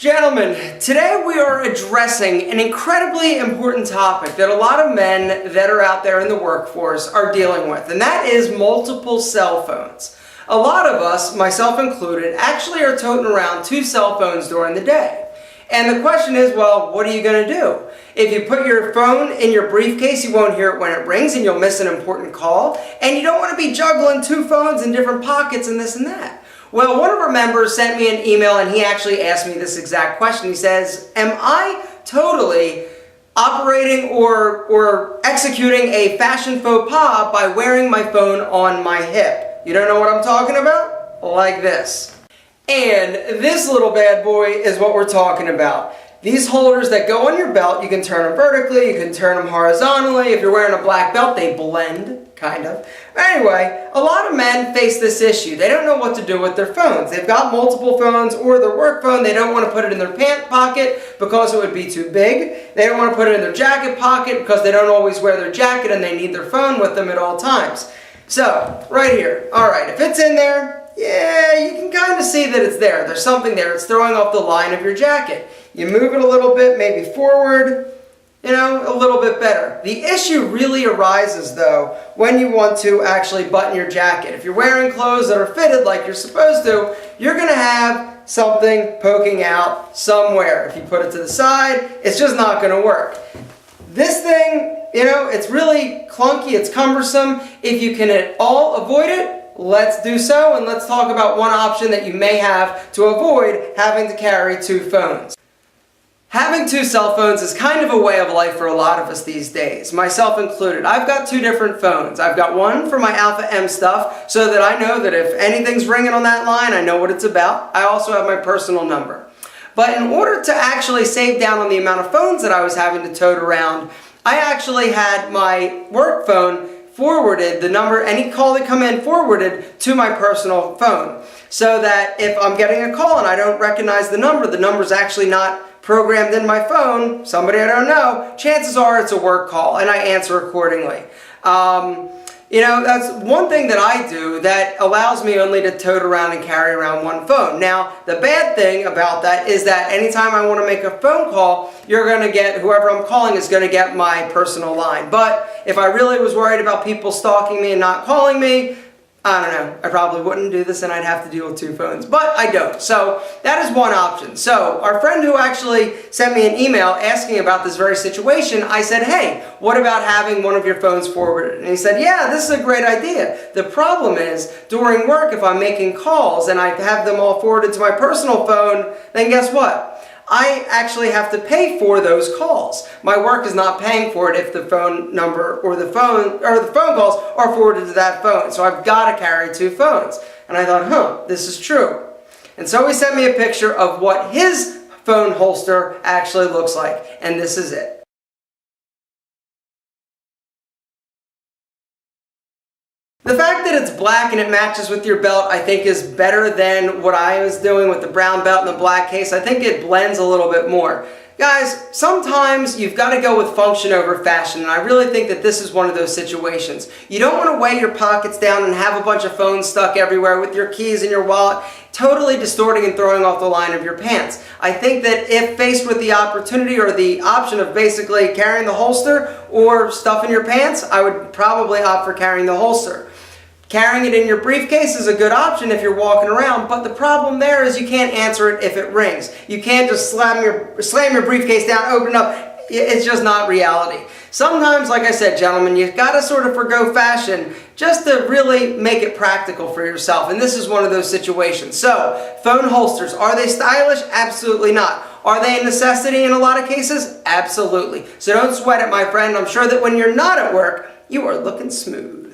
Gentlemen, today we are addressing an incredibly important topic that a lot of men that are out there in the workforce are dealing with, and that is multiple cell phones. A lot of us, myself included, actually are toting around 2 cell phones during the day. And the question is, well, what are you going to do? If you put your phone in your briefcase, you won't hear it when it rings and you'll miss an important call, and you don't want to be juggling 2 phones in different pockets and this and that. Well, one of our members sent me an email and he actually asked me this exact question. He says, am I totally operating or executing a fashion faux pas by wearing my phone on my hip? You don't know what I'm talking about? Like this. And this little bad boy is what we're talking about. These holders that go on your belt, you can turn them vertically, you can turn them horizontally. If you're wearing a black belt, they blend, kind of. Anyway, a lot of men face this issue. They don't know what to do with their phones. They've got multiple phones or their work phone. They don't want to put it in their pant pocket because it would be too big. They don't want to put it in their jacket pocket because they don't always wear their jacket and they need their phone with them at all times. So, right here. Alright, if it's in there, yeah, you can kind of see that it's there. There's something there. It's throwing off the line of your jacket. You move it a little bit, maybe forward, a little bit better. The issue really arises, though, when you want to actually button your jacket. If you're wearing clothes that are fitted like you're supposed to, you're going to have something poking out somewhere. If you put it to the side, it's just not going to work. This thing, it's really clunky, it's cumbersome. If you can at all avoid it, let's do so, and let's talk about one option that you may have to avoid having to carry 2 phones. Having 2 cell phones is kind of a way of life for a lot of us these days, myself included. I've got 2 different phones. I've got one for my Alpha M stuff so that I know that if anything's ringing on that line, I know what it's about. I also have my personal number. But in order to actually save down on the amount of phones that I was having to tote around, I actually had my work phone forwarded, the number, any call that come in forwarded to my personal phone. So that if I'm getting a call and I don't recognize the number's actually not programmed in my phone, somebody I don't know, chances are it's a work call and I answer accordingly. That's one thing that I do that allows me only to tote around and carry around 1 phone. Now, the bad thing about that is that anytime I want to make a phone call, whoever I'm calling is going to get my personal line. But if I really was worried about people stalking me and not calling me, I don't know, I probably wouldn't do this and I'd have to deal with 2 phones, but I don't. So that is one option. So our friend who actually sent me an email asking about this very situation, I said, hey, what about having one of your phones forwarded? And he said, yeah, this is a great idea. The problem is, during work, if I'm making calls and I have them all forwarded to my personal phone, then guess what? I actually have to pay for those calls. My work is not paying for it if the phone number or the phone calls are forwarded to that phone. So I've got to carry 2 phones. And I thought, this is true. And so he sent me a picture of what his phone holster actually looks like. And this is it. The fact that it's black and it matches with your belt, I think, is better than what I was doing with the brown belt and the black case. I think it blends a little bit more. Guys, sometimes you've got to go with function over fashion, and I really think that this is one of those situations. You don't want to weigh your pockets down and have a bunch of phones stuck everywhere with your keys in your wallet, totally distorting and throwing off the line of your pants. I think that if faced with the opportunity or the option of basically carrying the holster or stuff in your pants, I would probably opt for carrying the holster. Carrying it in your briefcase is a good option if you're walking around, but the problem there is you can't answer it if it rings. You can't just slam your briefcase down, open it up. It's just not reality. Sometimes, like I said, gentlemen, you've got to sort of forgo fashion just to really make it practical for yourself, and this is one of those situations. So, phone holsters, are they stylish? Absolutely not. Are they a necessity in a lot of cases? Absolutely. So don't sweat it, my friend. I'm sure that when you're not at work, you are looking smooth.